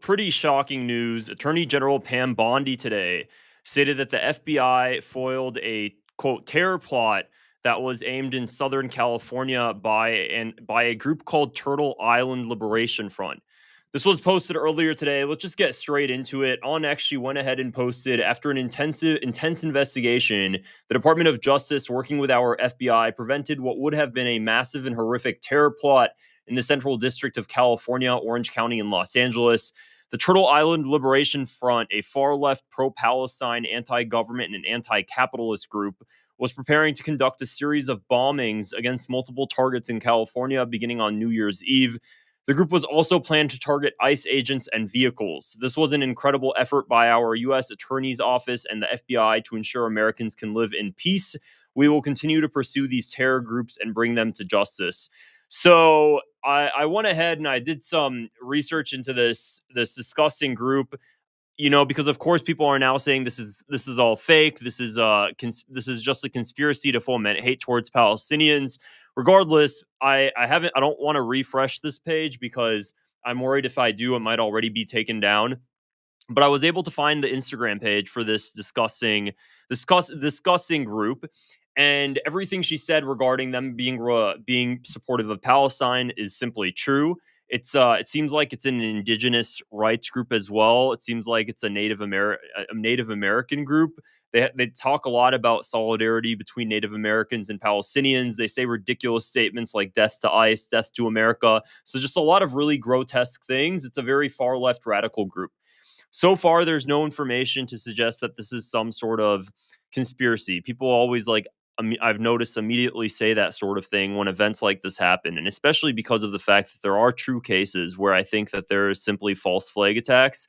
pretty shocking news. Attorney General Pam Bondi today stated that the FBI foiled a quote terror plot that was aimed in Southern California by a group called Turtle Island Liberation Front. This was posted earlier today. Let's just get straight into it. On X, she went ahead and posted after an intense investigation, the Department of Justice, working with our FBI, prevented what would have been a massive and horrific terror plot in the Central District of California, Orange County, and Los Angeles. The Turtle Island Liberation Front, a far left pro Palestine, anti government, and anti capitalist group, was preparing to conduct a series of bombings against multiple targets in California beginning on New Year's Eve. The group was also planned to target ICE agents and vehicles. This was an incredible effort by our U.S. Attorney's Office and the FBI to ensure Americans can live in peace. We will continue to pursue these terror groups and bring them to justice. So I went ahead and I did some research into this disgusting group, because of course people are now saying this is all fake. This is this is just a conspiracy to foment hate towards Palestinians. Regardless, I don't want to refresh this page because I'm worried if I do, it might already be taken down. But I was able to find the Instagram page for this disgusting group, and everything she said regarding them being supportive of Palestine is simply true. It seems like it's an indigenous rights group as well. It seems like it's a Native American group. They talk a lot about solidarity between Native Americans and Palestinians. They say ridiculous statements like "death to ICE," "death to America." So just a lot of really grotesque things. It's a very far left radical group. So far, there's no information to suggest that this is some sort of conspiracy. People always I've noticed immediately say that sort of thing when events like this happen, and especially because of the fact that there are true cases where I think that there is simply false flag attacks.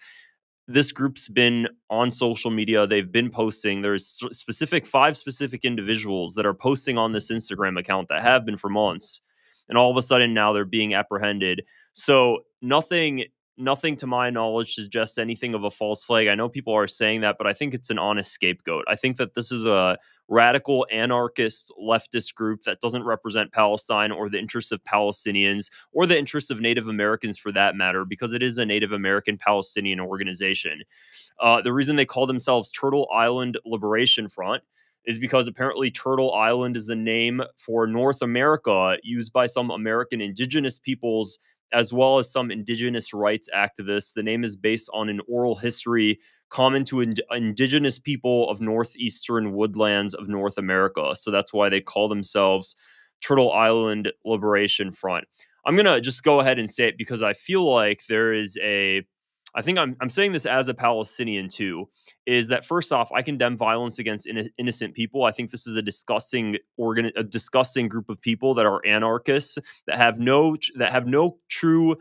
This group's been on social media. They've been posting. There's five specific individuals that are posting on this Instagram account that have been for months. And all of a sudden now they're being apprehended. So nothing to my knowledge suggests anything of a false flag. I know people are saying that, but I think it's an honest scapegoat. I think that this is a radical anarchist leftist group that doesn't represent Palestine or the interests of Palestinians or the interests of Native Americans for that matter, because it is a Native American Palestinian organization. The reason they call themselves Turtle Island Liberation Front is because apparently Turtle Island is the name for North America used by some American indigenous peoples as well as some indigenous rights activists. The name is based on an oral history common to indigenous people of northeastern woodlands of North America. So that's why they call themselves Turtle Island Liberation Front. I'm going to just go ahead and say it because I feel like there is I think I'm saying this as a Palestinian too, is that first off, I condemn violence against innocent people. I think this is a disgusting group of people that are anarchists that have no true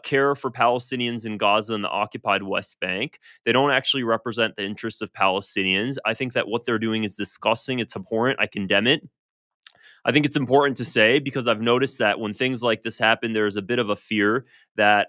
care for Palestinians in Gaza and the occupied West Bank. They don't actually represent the interests of Palestinians. I think that what they're doing is disgusting. It's abhorrent. I condemn it. I think it's important to say because I've noticed that when things like this happen, there's a bit of a fear that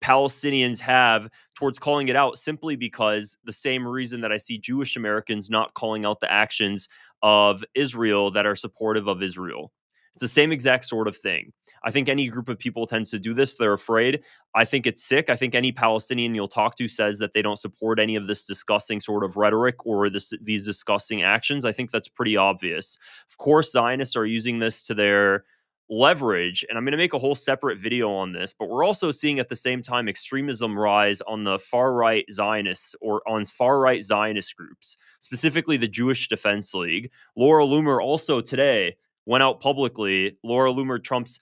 Palestinians have towards calling it out, simply because the same reason that I see Jewish Americans not calling out the actions of Israel that are supportive of Israel. It's the same exact sort of thing. I think any group of people tends to do this. They're afraid. I think it's sick. I think any Palestinian you'll talk to says that they don't support any of this disgusting sort of rhetoric or these disgusting actions. I think that's pretty obvious. Of course, Zionists are using this to their leverage, and I'm going to make a whole separate video on this, but we're also seeing at the same time extremism rise on the far right Zionists or on far right Zionist groups, specifically the Jewish Defense League. Laura Loomer also today went out publicly. Laura Loomer, Trump's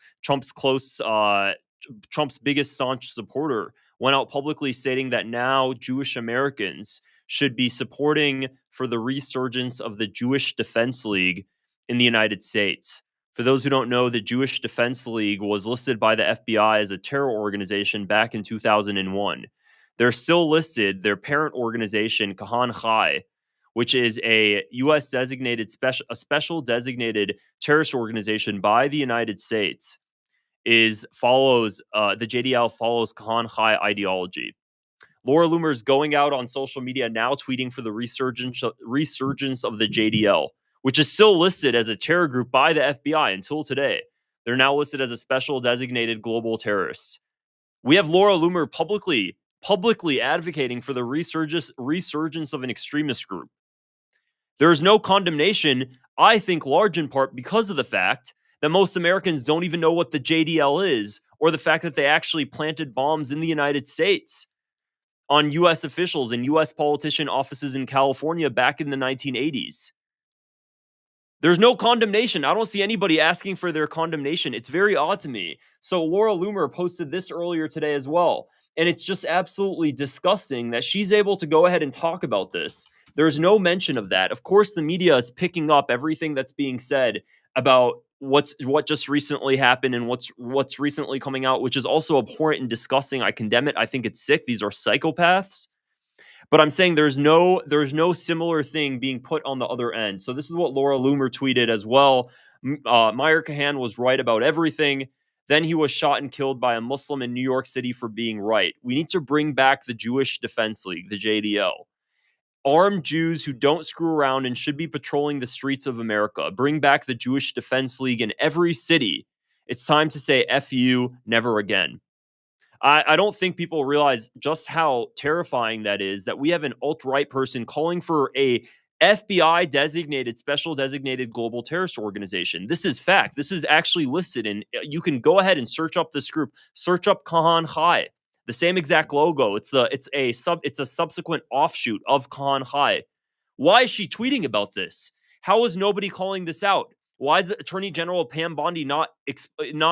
biggest staunch supporter, went out publicly stating that now Jewish Americans should be supporting for the resurgence of the Jewish Defense League in the United States. For those who don't know, the Jewish Defense League was listed by the FBI as a terror organization back in 2001. They're still listed. Their parent organization, Kahan Chai, which is a U.S. special designated terrorist organization by the United States, the JDL follows Kahan Chai ideology. Laura Loomer is going out on social media now tweeting for the resurgence of the JDL, which is still listed as a terror group by the FBI until today. They're now listed as a special designated global terrorist. We have Laura Loomer publicly publicly advocating for the resurgence of an extremist group. There is no condemnation, I think, large in part because of the fact that most Americans don't even know what the JDL is, or the fact that they actually planted bombs in the United States on US officials and US politician offices in California back in the 1980s. There's no condemnation. I don't see anybody asking for their condemnation. It's very odd to me. So Laura Loomer posted this earlier today as well. And it's just absolutely disgusting that she's able to go ahead and talk about this. There's no mention of that. Of course, the media is picking up everything that's being said about what just recently happened and what's recently coming out, which is also abhorrent and disgusting. I condemn it. I think it's sick. These are psychopaths. But I'm saying there's no similar thing being put on the other end. So this is what Laura Loomer tweeted as well. Meyer Kahan was right about everything. Then he was shot and killed by a Muslim in New York City for being right. We need to bring back the Jewish Defense League, the JDL. Armed Jews who don't screw around and should be patrolling the streets of America. Bring back the Jewish Defense League in every city. It's time to say F you, never again. I don't think people realize just how terrifying that is, that we have an alt-right person calling for a FBI designated, special designated global terrorist organization. This is fact. This is actually listed, and you can go ahead and search up this group. Search up Kahan High. The same exact logo. It's a subsequent offshoot of Kahan High. Why is she tweeting about this? How is nobody calling this out? Why is the Attorney General Pam Bondi not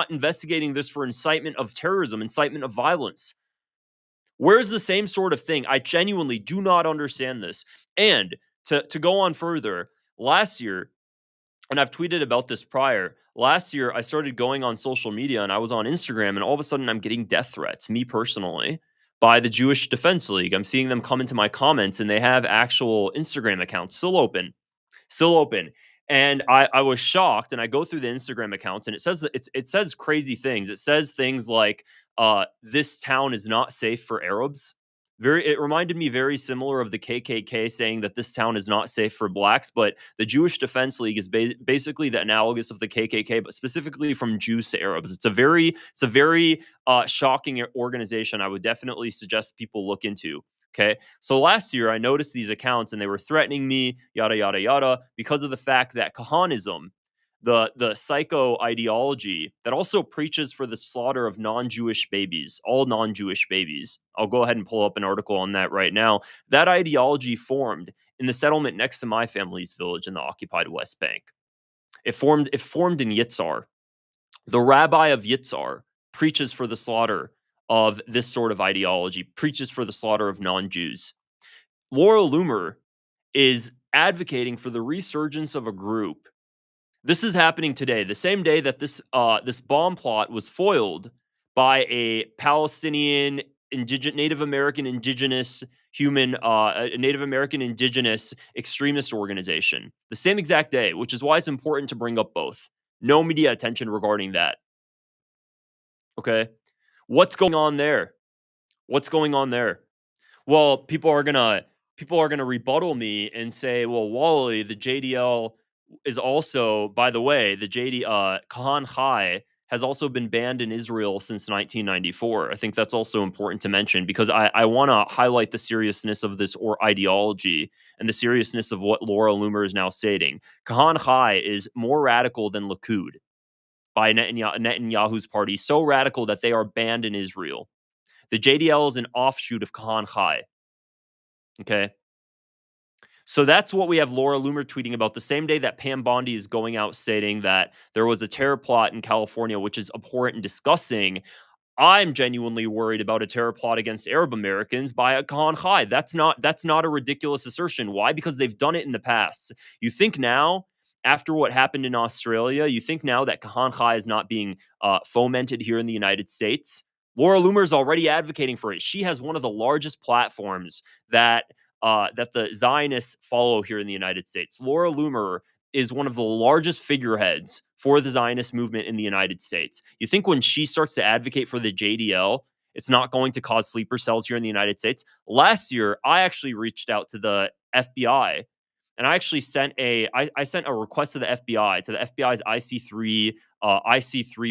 investigating this for incitement of terrorism, incitement of violence? Where's the same sort of thing? I genuinely do not understand this. And to go on further, last year, and I've tweeted about this prior, last year I started going on social media and I was on Instagram, and all of a sudden I'm getting death threats, me personally, by the Jewish Defense League. I'm seeing them come into my comments and they have actual Instagram accounts still open. And I was shocked, and I go through the Instagram accounts, and it says that it says crazy things. It says things like, "This town is not safe for Arabs." It reminded me very similar of the KKK saying that this town is not safe for blacks. But the Jewish Defense League is basically the analogous of the KKK, but specifically from Jews to Arabs. It's a very shocking organization. I would definitely suggest people look into. Okay. So last year I noticed these accounts and they were threatening me, yada, yada, yada, because of the fact that Kahanism, the psycho ideology that also preaches for the slaughter of non-Jewish babies, all non-Jewish babies. I'll go ahead and pull up an article on that right now. That ideology formed in the settlement next to my family's village in the occupied West Bank. It formed in Yitzhar. The rabbi of Yitzhar preaches for the slaughter of this sort of ideology, preaches for the slaughter of non-Jews. Laura Loomer is advocating for the resurgence of a group. This is happening today, the same day that this bomb plot was foiled by a Palestinian Native American indigenous extremist organization. The same exact day, which is why it's important to bring up both. No media attention regarding that. Okay. What's going on there? Well, people are gonna rebuttal me and say, well, Wally, the JDL is also, by the way, the Kahan High has also been banned in Israel since 1994. I think that's also important to mention because I want to highlight the seriousness of this ideology and the seriousness of what Laura Loomer is now stating. Kahan High is more radical than Likud by Netanyahu's party, so radical that they are banned in Israel. The JDL is an offshoot of Kahan High. Okay. So that's what we have Laura Loomer tweeting about the same day that Pam Bondi is going out stating that there was a terror plot in California, which is abhorrent and disgusting. I'm genuinely worried about a terror plot against Arab Americans by a Kahan High. That's not a ridiculous assertion. Why? Because they've done it in the past. You think now, after what happened in Australia, you think now that Kahan High is not being fomented here in the United States? Laura Loomer is already advocating for it. She has one of the largest platforms that the Zionists follow here in the United States. Laura Loomer is one of the largest figureheads for the Zionist movement in the United States. You think when she starts to advocate for the JDL, it's not going to cause sleeper cells here in the United States? Last year, I actually reached out to the FBI and I actually I sent a request to the FBI, to the FBI's IC3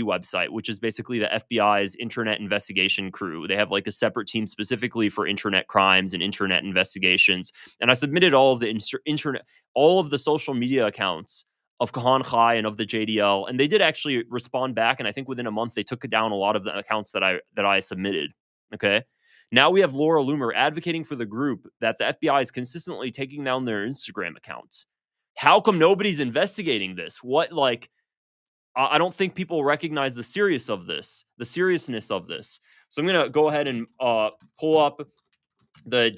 website, which is basically the FBI's internet investigation crew. They have like a separate team specifically for internet crimes and internet investigations. And I submitted all of the all of the social media accounts of Kahan Khai and of the JDL, and they did actually respond back. And I think within a month they took down a lot of the accounts that I submitted. Okay. Now we have Laura Loomer advocating for the group that the FBI is consistently taking down their Instagram accounts. How come nobody's investigating this? What, like, I don't think people recognize the seriousness of this. So I'm gonna go ahead and pull up the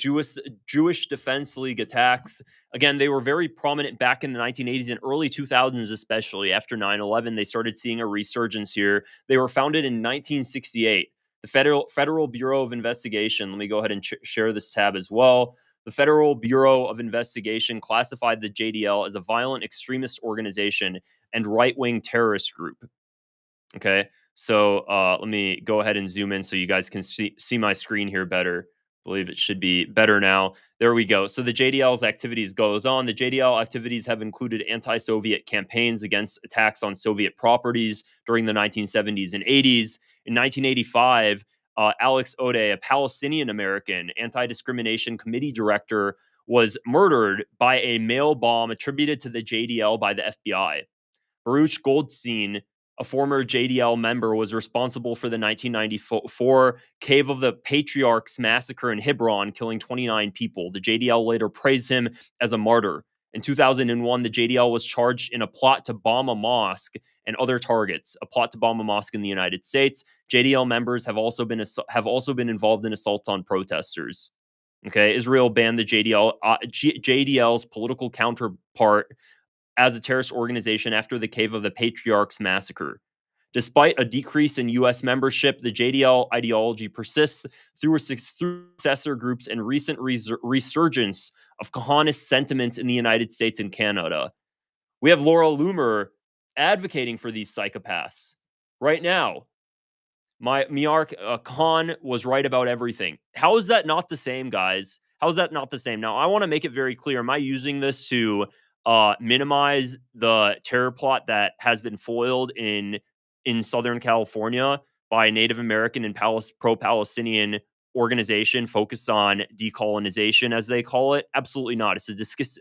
Jewish Defense League attacks. Again, they were very prominent back in the 1980s and early 2000s, especially after 9/11. They started seeing a resurgence here. They were founded in 1968. The Federal Bureau of Investigation. Let me go ahead and share this tab as well. The Federal Bureau of Investigation classified the JDL as a violent extremist organization and right-wing terrorist group. Okay, so let me go ahead and zoom in so you guys can see my screen here better. I believe it should be better now. There we go. So the JDL's activities goes on. The JDL activities have included anti-Soviet campaigns against attacks on Soviet properties during the 1970s and 80s. In 1985, Alex Ode, a Palestinian-American anti-discrimination committee director, was murdered by a mail bomb attributed to the JDL by the FBI. Baruch Goldstein, a former JDL member, was responsible for the 1994 Cave of the Patriarchs massacre in Hebron, killing 29 people. The JDL later praised him as a martyr. In 2001, the JDL was charged in a plot to bomb a mosque and other targets, a plot to bomb a mosque in the United States. JDL members have also been involved in assaults on protesters. Okay, Israel banned the JDL's political counterpart as a terrorist organization after the Cave of the Patriarchs massacre. Despite a decrease in U.S. membership, the JDL ideology persists through successor groups and recent resurgence of Kahanist sentiments in the United States and Canada. We have Laura Loomer advocating for these psychopaths right now. Khan was right about everything. How is that not the same, guys? How is that not the same? Now, I want to make it very clear. Am I using this to minimize the terror plot that has been foiled in Southern California by a Native American and pro-Palestinian organization focused on decolonization, as they call it? Absolutely not. It's a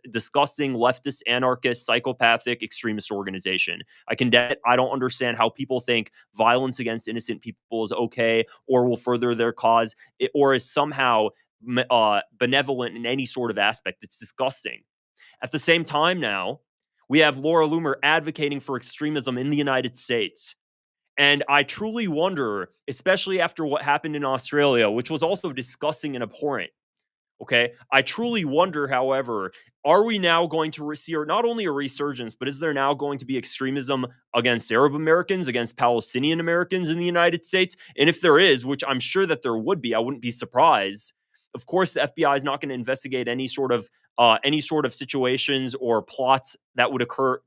disgusting leftist, anarchist, psychopathic, extremist organization. I don't understand how people think violence against innocent people is okay or will further their cause or is somehow benevolent in any sort of aspect. It's disgusting. At the same time now, we have Laura Loomer advocating for extremism in the United States. And I truly wonder, especially after what happened in Australia, which was also disgusting and abhorrent. Okay. I truly wonder, however, are we now going to see not only a resurgence, but is there now going to be extremism against Arab Americans, against Palestinian Americans in the United States? And if there is, which I'm sure that there would be, I wouldn't be surprised. Of course, the FBI is not going to investigate any sort of situations or plots that would occur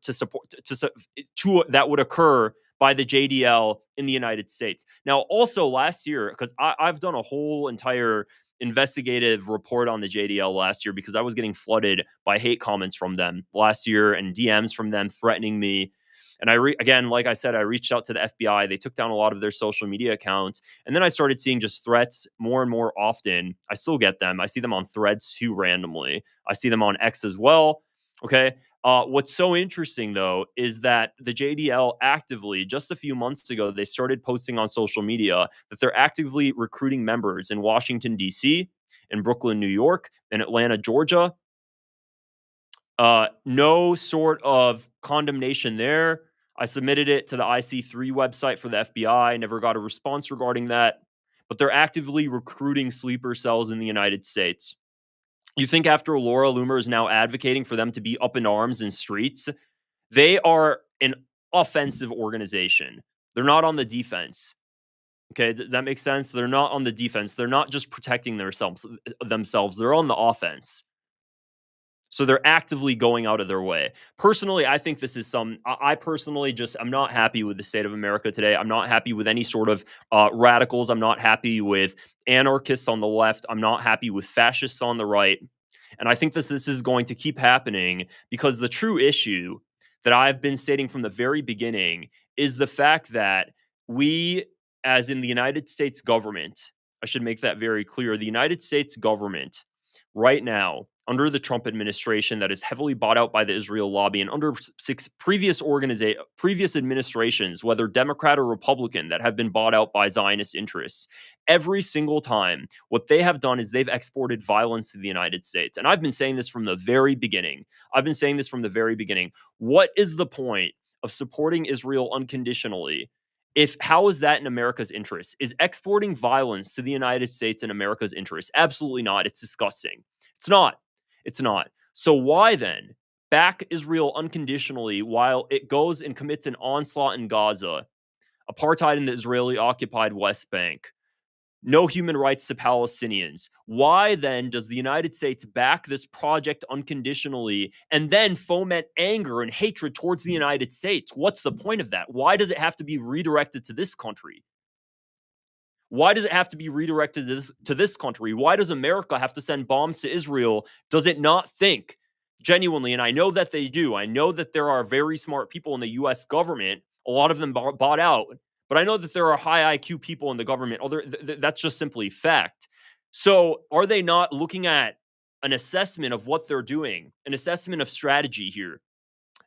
that would occur by the JDL in the United States. Now, also last year, because I've done a whole entire investigative report on the JDL last year because I was getting flooded by hate comments from them last year and DMs from them threatening me. And again, like I said, I reached out to the FBI. They took down a lot of their social media accounts. And then I started seeing just threats more and more often. I still get them. I see them on Threads too randomly. I see them on X as well. Okay. What's so interesting, though, is that the JDL actively, just a few months ago, they started posting on social media that they're actively recruiting members in Washington, D.C., in Brooklyn, New York, and Atlanta, Georgia. No sort of condemnation there. I submitted it to the IC3 website for the FBI. Never got a response regarding that. But they're actively recruiting sleeper cells in the United States. You think after Laura Loomer is now advocating for them to be up in arms in streets, they are an offensive organization. They're not on the defense. Okay, does that make sense? They're not on the defense. They're not just protecting themselves. They're on the offense. So they're actively going out of their way. Personally, I think this is I personally I'm not happy with the state of America today. I'm not happy with any sort of radicals. I'm not happy with anarchists on the left. I'm not happy with fascists on the right. And I think this is going to keep happening because the true issue that I've been stating from the very beginning is the fact that we, as in the United States government, I should make that very clear. The United States government, right now, under the Trump administration, that is heavily bought out by the Israel lobby, and under six previous administrations, whether Democrat or Republican, that have been bought out by Zionist interests, every single time, what they have done is they've exported violence to the United States. And I've been saying this from the very beginning. What is the point of supporting Israel unconditionally? If how is that in America's interest? Is exporting violence to the United States in America's interest? Absolutely not. It's disgusting. It's not. It's not. So why then back Israel unconditionally while it goes and commits an onslaught in Gaza, apartheid in the Israeli occupied West Bank, no human rights to Palestinians? Why then does the United States back this project unconditionally and then foment anger and hatred towards the United States? What's the point of that? Why does it have to be redirected to this country? Why does it have to be redirected to this country? Why does America have to send bombs to Israel? Does it not think genuinely? And I know that they do. I know that there are very smart people in the US government, a lot of them bought out, but I know that there are high IQ people in the government. That's just simply fact. So are they not looking at an assessment of what they're doing, an assessment of strategy here,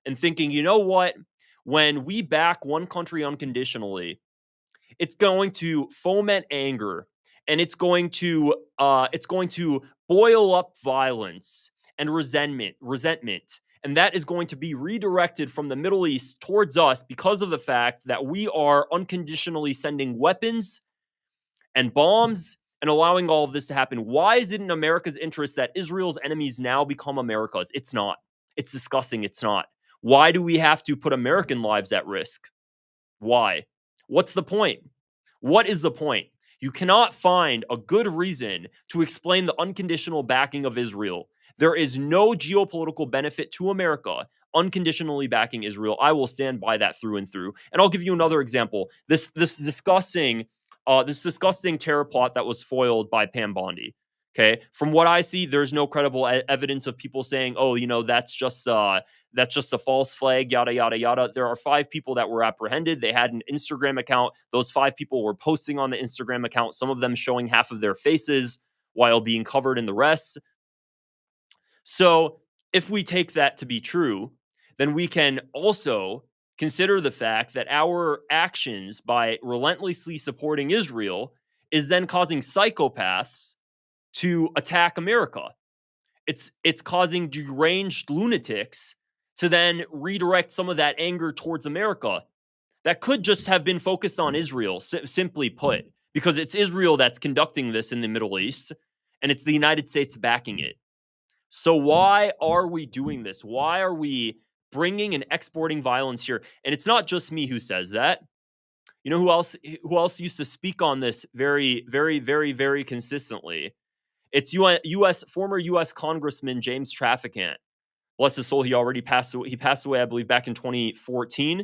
and thinking, you know what? When we back one country unconditionally, it's going to foment anger, and it's going to boil up violence and resentment, and that is going to be redirected from the Middle East towards us because of the fact that we are unconditionally sending weapons and bombs and allowing all of this to happen. Why is it in America's interest that Israel's enemies now become America's? It's not. It's disgusting. It's not. Why do we have to put American lives at risk? Why? What's the point? What is the point? You cannot find a good reason to explain the unconditional backing of Israel. There is no geopolitical benefit to America unconditionally backing Israel. I will stand by that through and through. And I'll give you another example. This disgusting terror plot that was foiled by Pam Bondi. Okay, from what I see, there's no credible evidence of people saying, "Oh, that's just a false flag." Yada yada yada. There are 5 people that were apprehended. They had an Instagram account. Those 5 people were posting on the Instagram account. Some of them showing half of their faces while being covered in the rest. So, if we take that to be true, then we can also consider the fact that our actions by relentlessly supporting Israel is then causing psychopaths to attack America. It's causing deranged lunatics to then redirect some of that anger towards America that could just have been focused on Israel, simply put, because it's Israel that's conducting this in the Middle East, and it's the United States backing it. So why are we doing this? Why are we bringing and exporting violence here? And it's not just me who says that. You know who else used to speak on this very, very, very, very consistently? It's former U.S. Congressman James Traficant. Bless his soul, he already passed away. He passed away, I believe, back in 2014.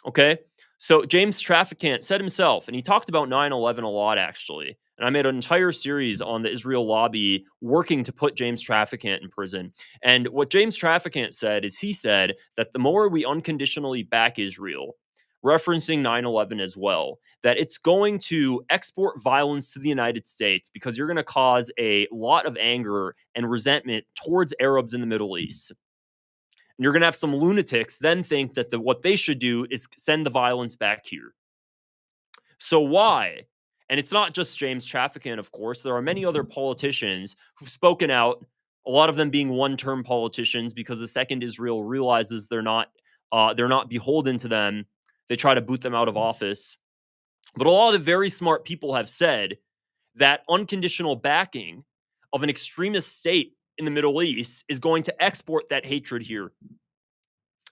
Okay. So James Traficant said himself, and he talked about 9/11 a lot, actually. And I made an entire series on the Israel lobby working to put James Traficant in prison. And what James Traficant said is he said that the more we unconditionally back Israel, referencing 9/11 as well, that it's going to export violence to the United States because you're going to cause a lot of anger and resentment towards Arabs in the Middle East. And you're going to have some lunatics then think that what they should do is send the violence back here. So why? And it's not just James Traficant, of course. There are many other politicians who've spoken out, a lot of them being one-term politicians, because the second Israel realizes they're not beholden to them, they try to boot them out of office. But a lot of very smart people have said that unconditional backing of an extremist state in the Middle East is going to export that hatred here.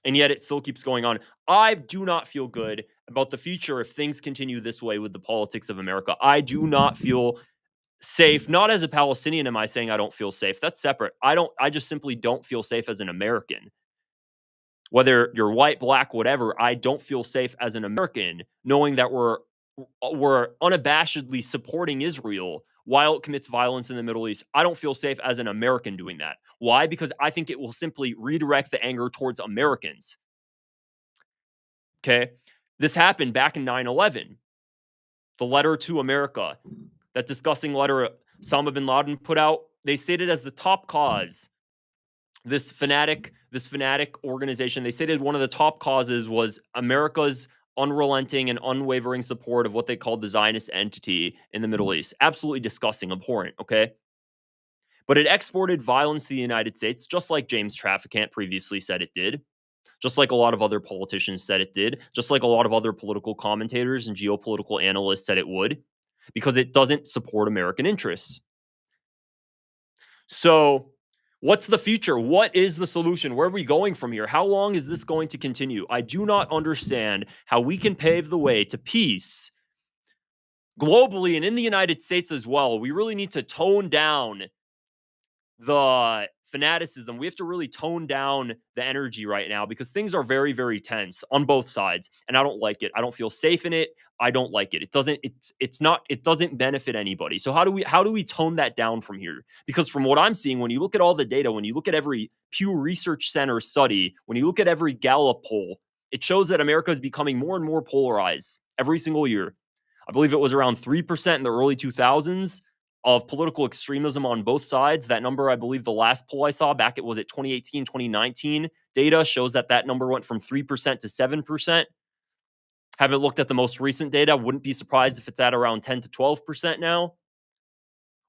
And yet it still keeps going on. I do not feel good about the future if things continue this way with the politics of America. I do not feel safe. Not as a Palestinian am I saying I don't feel safe. That's separate. I just simply don't feel safe as an American. Whether you're white, black, whatever, I don't feel safe as an American knowing that we're unabashedly supporting Israel while it commits violence in the Middle East. I don't feel safe as an American doing that. Why? Because I think it will simply redirect the anger towards Americans. Okay. This happened back in 9/11. The letter to America, that disgusting letter Osama bin Laden put out, they stated as the top cause, this fanatic organization, they stated one of the top causes was America's unrelenting and unwavering support of what they called the Zionist entity in the Middle East. Absolutely disgusting, abhorrent, okay? But it exported violence to the United States, just like James Traficant previously said it did, just like a lot of other politicians said it did, just like a lot of other political commentators and geopolitical analysts said it would, because it doesn't support American interests. So, what's the future? What is the solution? Where are we going from here? How long is this going to continue? I do not understand how we can pave the way to peace globally and in the United States as well. We really need to tone down the fanaticism. We have to really tone down the energy right now because things are very, very tense on both sides, and I don't like it. I don't feel safe in it. I don't like it. It doesn't benefit anybody. So how do we tone that down from here? Because from what I'm seeing, when you look at all the data, when you look at every Pew Research Center study, when you look at every Gallup poll, it shows that America is becoming more and more polarized every single year. I believe it was around 3% in the early 2000s of political extremism on both sides. That number, I believe the last poll I saw back, it was at 2018, 2019 data shows that number went from 3% to 7%. Haven't looked at the most recent data. Wouldn't be surprised if it's at around 10 to 12% now.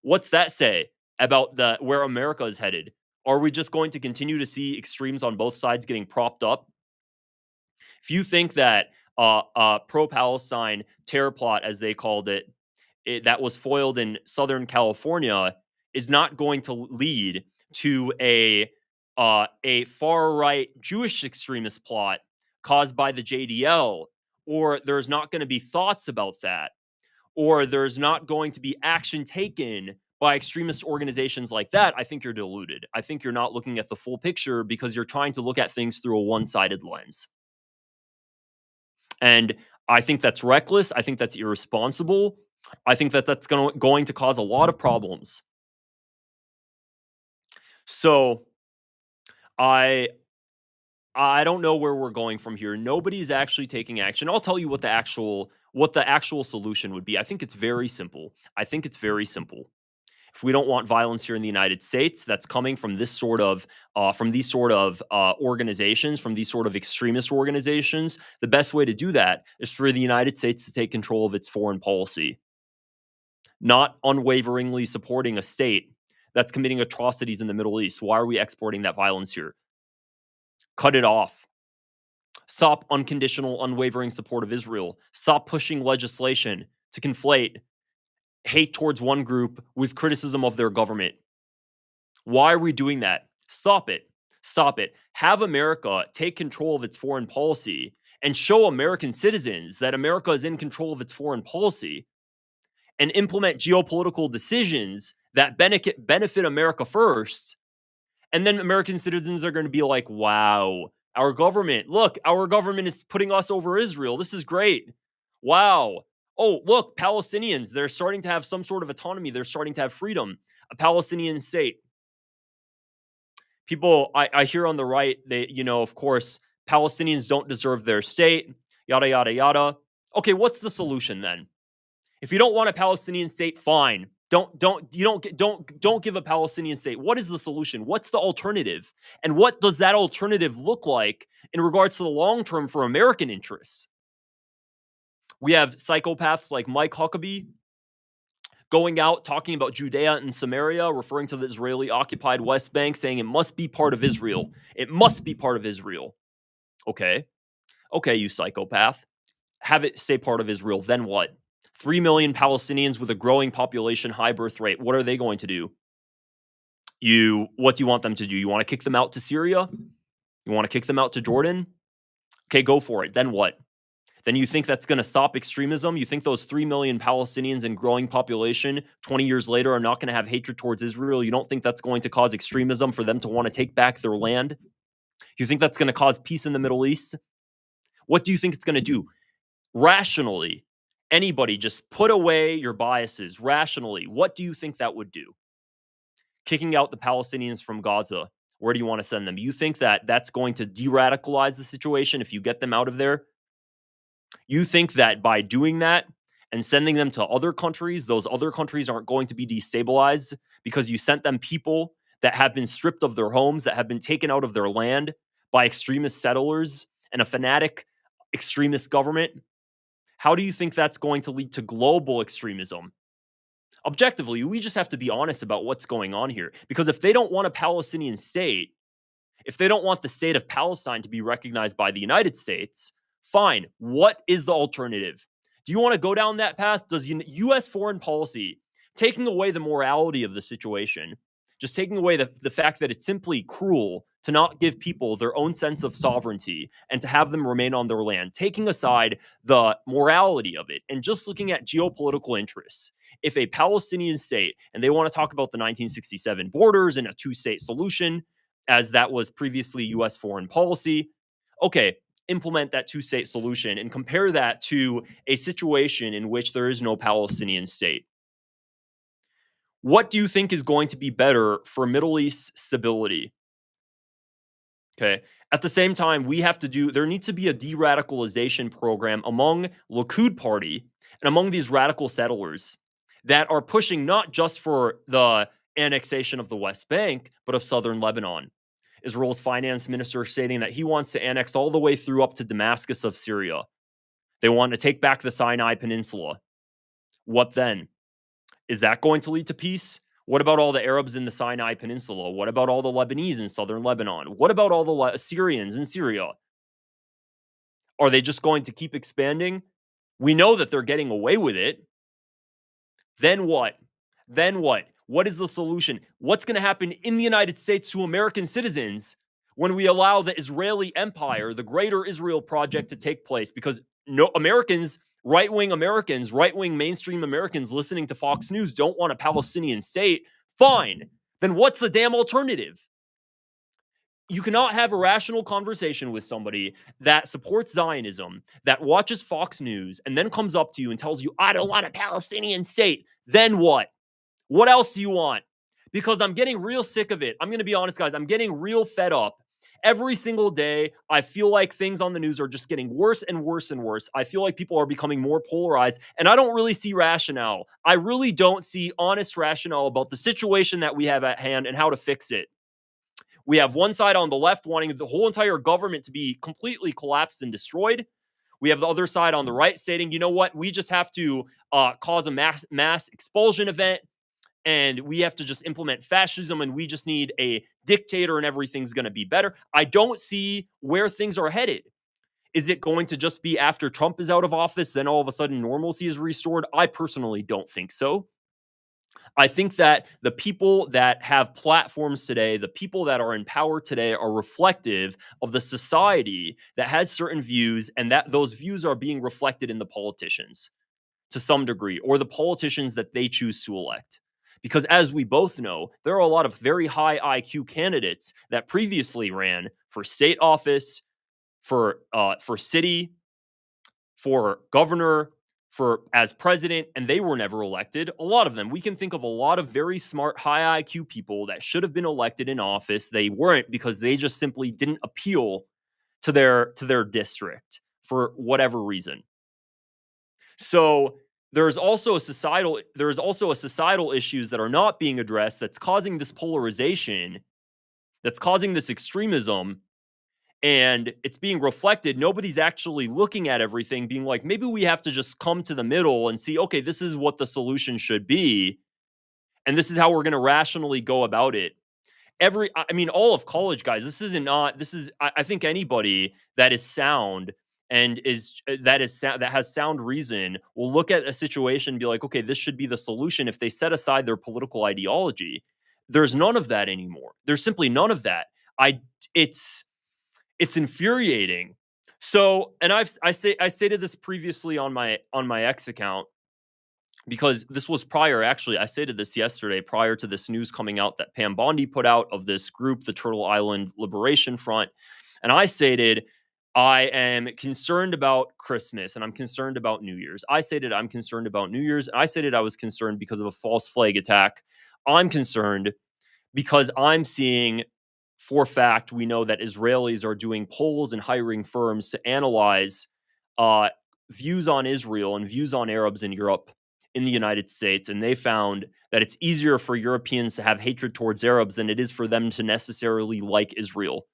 What's that say about where America is headed? Are we just going to continue to see extremes on both sides getting propped up? If you think that pro-Palestine terror plot, as they called it, that was foiled in Southern California, is not going to lead to a far right Jewish extremist plot caused by the JDL, or there's not going to be thoughts about that, or there's not going to be action taken by extremist organizations like that, I think you're deluded. I think you're not looking at the full picture because you're trying to look at things through a one-sided lens. And I think that's reckless. I think that's irresponsible. I think that that's going to cause a lot of problems. So I don't know where we're going from here. Nobody's actually taking action. I'll tell you what the actual solution would be. I think it's very simple. If we don't want violence here in the United States that's coming from these sort of organizations, from these sort of extremist organizations, the best way to do that is for the United States to take control of its foreign policy, not unwaveringly supporting a state that's committing atrocities in the Middle East. Why are we exporting that violence here? Cut it off. Stop unconditional, unwavering support of Israel. Stop pushing legislation to conflate hate towards one group with criticism of their government. Why are we doing that? Stop it. Stop it. Have America take control of its foreign policy and show American citizens that America is in control of its foreign policy and implement geopolitical decisions that benefit America first. And then American citizens are going to be like, wow, our government is putting us over Israel. This is great. Wow. Oh, look, Palestinians, they're starting to have some sort of autonomy. They're starting to have freedom, a Palestinian state. People, I hear on the right, of course, Palestinians don't deserve their state, yada, yada, yada. Okay, what's the solution then? If you don't want a Palestinian state, fine. Don't give a Palestinian state. What is the solution? What's the alternative? And what does that alternative look like in regards to the long term for American interests? We have psychopaths like Mike Huckabee going out talking about Judea and Samaria, referring to the Israeli-occupied West Bank, saying it must be part of Israel. It must be part of Israel. Okay, you psychopath. Have it stay part of Israel. Then what? 3 million Palestinians with a growing population, high birth rate. What are they going to do? What do you want them to do? You want to kick them out to Syria? You want to kick them out to Jordan? Okay, go for it. Then what? Then you think that's going to stop extremism? You think those 3 million Palestinians and growing population 20 years later are not going to have hatred towards Israel? You don't think that's going to cause extremism for them to want to take back their land? You think that's going to cause peace in the Middle East? What do you think it's going to do? Rationally Anybody, just put away your biases rationally. What do you think that would do? Kicking out the Palestinians from Gaza. Where do you want to send them? You think that that's going to de-radicalize the situation if you get them out of there? You think that by doing that and sending them to other countries, those other countries aren't going to be destabilized because you sent them people that have been stripped of their homes, that have been taken out of their land by extremist settlers and a fanatic extremist government? How do you think that's going to lead to global extremism? Objectively, we just have to be honest about what's going on here. Because if they don't want a Palestinian state, if they don't want the state of Palestine to be recognized by the United States, fine. What is the alternative? Do you want to go down that path? Does U.S. foreign policy, taking away the morality of the situation, just taking away the fact that it's simply cruel to not give people their own sense of sovereignty and to have them remain on their land, taking aside the morality of it and just looking at geopolitical interests, if a Palestinian state, and they want to talk about the 1967 borders and a two-state solution, as that was previously U.S. foreign policy, okay, implement that two-state solution and compare that to a situation in which there is no Palestinian state. What do you think is going to be better for Middle East stability? Okay. At the same time, there needs to be a de-radicalization program among Likud party and among these radical settlers that are pushing not just for the annexation of the West Bank, but of southern Lebanon. Israel's finance minister stating that he wants to annex all the way through up to Damascus of Syria. They want to take back the Sinai Peninsula. What then? Is that going to lead to peace? What about all the Arabs in the Sinai Peninsula? What about all the Lebanese in southern Lebanon? What about all the Syrians in Syria? Are they just going to keep expanding? We know that they're getting away with it. Then what? Then what? What is the solution? What's going to happen in the United States to American citizens when we allow the Israeli empire, the Greater Israel Project, to take place? Because no Americans, right-wing mainstream Americans listening to Fox News don't want a Palestinian state. Fine. Then what's the damn alternative? You cannot have a rational conversation with somebody that supports Zionism, that watches Fox News, and then comes up to you and tells you, I don't want a Palestinian state. Then what? What else do you want? Because I'm getting real sick of it. I'm going to be honest, guys. I'm getting real fed up. Every single day, I feel like things on the news are just getting worse and worse and worse. I feel like people are becoming more polarized, and I don't really see rationale. I really don't see honest rationale about the situation that we have at hand and how to fix it. We have one side on the left wanting the whole entire government to be completely collapsed and destroyed. We have the other side on the right stating, you know what, we just have to cause a mass expulsion event, and we have to just implement fascism, and we just need a dictator and everything's going to be better. I don't see where things are headed. Is it going to just be after Trump is out of office, then all of a sudden normalcy is restored? I personally don't think so. I think that the people that have platforms today, the people that are in power today, are reflective of the society that has certain views, and that those views are being reflected in the politicians to some degree, or the politicians that they choose to elect. Because as we both know, there are a lot of very high IQ candidates that previously ran for state office, for city, for governor, for as president, and they were never elected. A lot of them. We can think of a lot of very smart, high IQ people that should have been elected in office. They weren't because they just simply didn't appeal to their district for whatever reason. So there's also societal issues that are not being addressed that's causing this polarization, that's causing this extremism, and it's being reflected. Nobody's actually looking at everything, being like, maybe we have to just come to the middle and see, okay, this is what the solution should be, and this is how we're going to rationally go about it. All of college, guys, I think anybody that is sound and that has sound reason will look at a situation and be like, okay, this should be the solution if they set aside their political ideology. There's none of that anymore. There's simply none of that. It's infuriating. So, and I stated this previously on my X account, because this was prior. Actually, I stated this yesterday prior to this news coming out that Pam Bondi put out of this group, the Turtle Island Liberation Front. And I stated, I am concerned about Christmas and I'm concerned about New Year's. I stated I'm concerned about New Year's. I stated I was concerned because of a false flag attack. I'm concerned because I'm seeing for fact we know that Israelis are doing polls and hiring firms to analyze uh, views on Israel and views on Arabs in Europe in the United States, and they found that it's easier for Europeans to have hatred towards Arabs than it is for them to necessarily like Israel.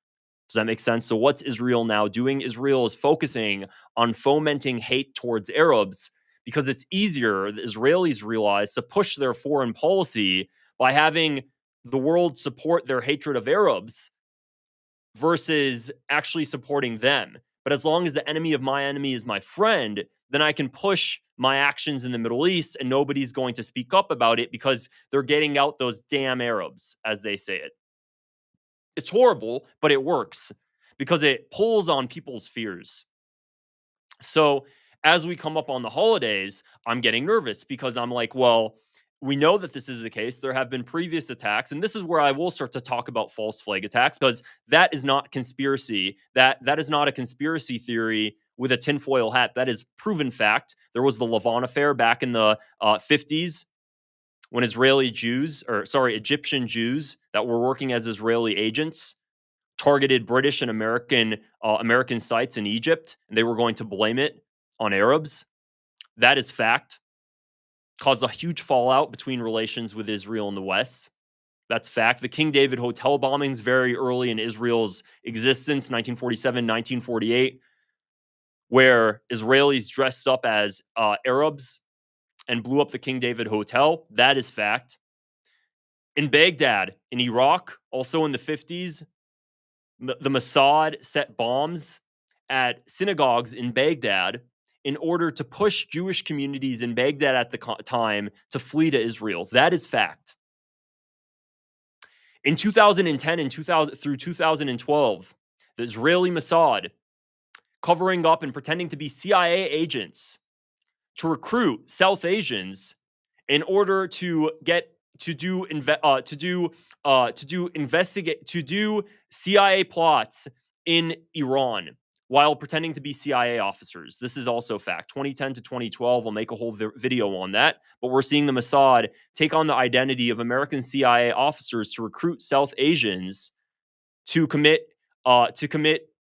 Does that make sense? So, what's Israel now doing? Israel is focusing on fomenting hate towards Arabs because it's easier, the Israelis realize, to push their foreign policy by having the world support their hatred of Arabs versus actually supporting them. But as long as the enemy of my enemy is my friend, then I can push my actions in the Middle East and nobody's going to speak up about it because they're getting out those damn Arabs, as they say it. It's horrible, but it works because it pulls on people's fears. So as we come up on the holidays, I'm getting nervous because I'm like, well, we know that this is the case. There have been previous attacks, and this is where I will start to talk about false flag attacks because that is not conspiracy. That is not a conspiracy theory with a tinfoil hat. That is proven fact. There was the Lavon affair back in the 50s when Egyptian Jews that were working as Israeli agents targeted British and American sites in Egypt, and they were going to blame it on Arabs. That is fact. Caused a huge fallout between relations with Israel and the West. That's fact. The King David hotel bombings very early in Israel's existence, 1947, 1948, where Israelis dressed up as Arabs and blew up the King David hotel. That is fact. In Baghdad, in Iraq, also in the 50s, the Mossad set bombs at synagogues in Baghdad in order to push Jewish communities in Baghdad at the time to flee to Israel. That is fact. In 2010 and 2000 through 2012, the Israeli Mossad covering up and pretending to be CIA agents to recruit South Asians in order to get to do CIA plots in Iran while pretending to be CIA officers. This is also fact. 2010 to 2012, I'll make a whole video on that. But we're seeing the Mossad take on the identity of American CIA officers to recruit South Asians to commit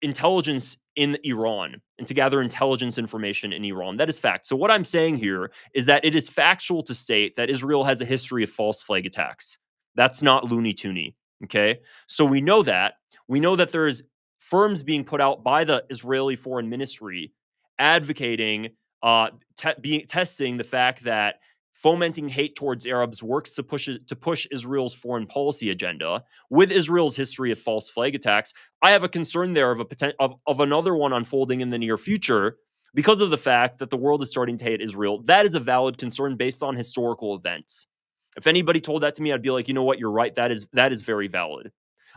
intelligence in Iran and to gather intelligence information in Iran. That is fact. So what I'm saying here is that it is factual to state that Israel has a history of false flag attacks. That's not loony toony. Okay. So we know that. We know that there's firms being put out by the Israeli Foreign Ministry advocating, testing the fact that fomenting hate towards Arabs works to push Israel's foreign policy agenda. With Israel's history of false flag attacks, I have a concern there of another one unfolding in the near future because of the fact that the world is starting to hate Israel. That is a valid concern based on historical events. If anybody told that to me, I'd be like, you know what, you're right. That is very valid.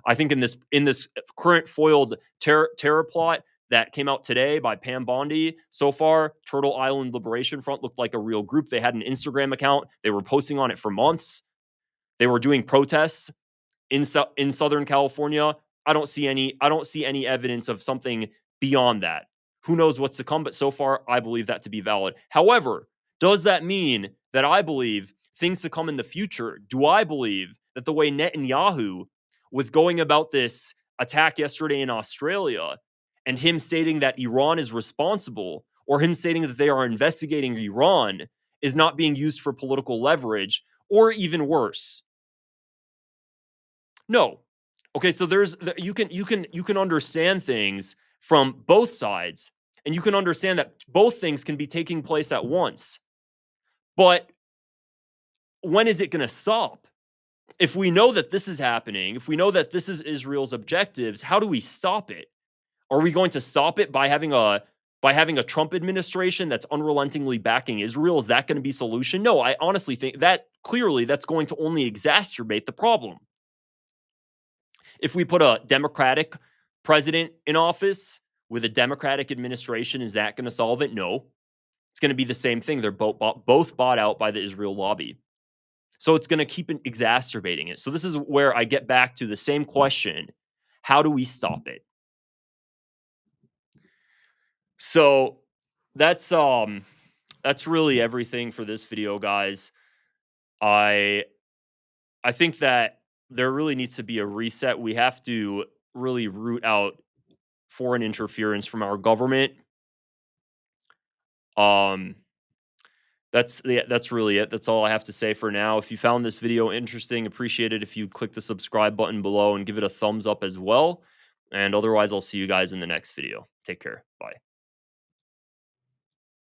I think in this current foiled terror plot that came out today by Pam Bondi, so far, Turtle Island Liberation Front looked like a real group. They had an Instagram account. They were posting on it for months. They were doing protests in Southern California. I don't see any evidence of something beyond that. Who knows what's to come, but so far, I believe that to be valid. However, does that mean that I believe things to come in the future? Do I believe that the way Netanyahu was going about this attack yesterday in Australia and him stating that Iran is responsible, or him stating that they are investigating Iran, is not being used for political leverage, or even worse? No. Okay, so you can understand things from both sides, and you can understand that both things can be taking place at once. But when is it going to stop? If we know that this is happening, if we know that this is Israel's objectives, how do we stop it? Are we going to stop it by having a Trump administration that's unrelentingly backing Israel? Is that going to be solution? No, I honestly think that clearly that's going to only exacerbate the problem. If we put a Democratic president in office with a Democratic administration, is that going to solve it? No. It's going to be the same thing. They're both bought out by the Israel lobby. So it's going to keep exacerbating it. So this is where I get back to the same question. How do we stop it? So that's that's really everything for this video, guys. I I think that there really needs to be a reset. We have to really root out foreign interference from our government. Um, that's really it. That's all I have to say for now. If you found this video interesting, appreciate it if you click the subscribe button below and give it a thumbs up as well. And otherwise, I'll see you guys in the next video. Take care. Bye.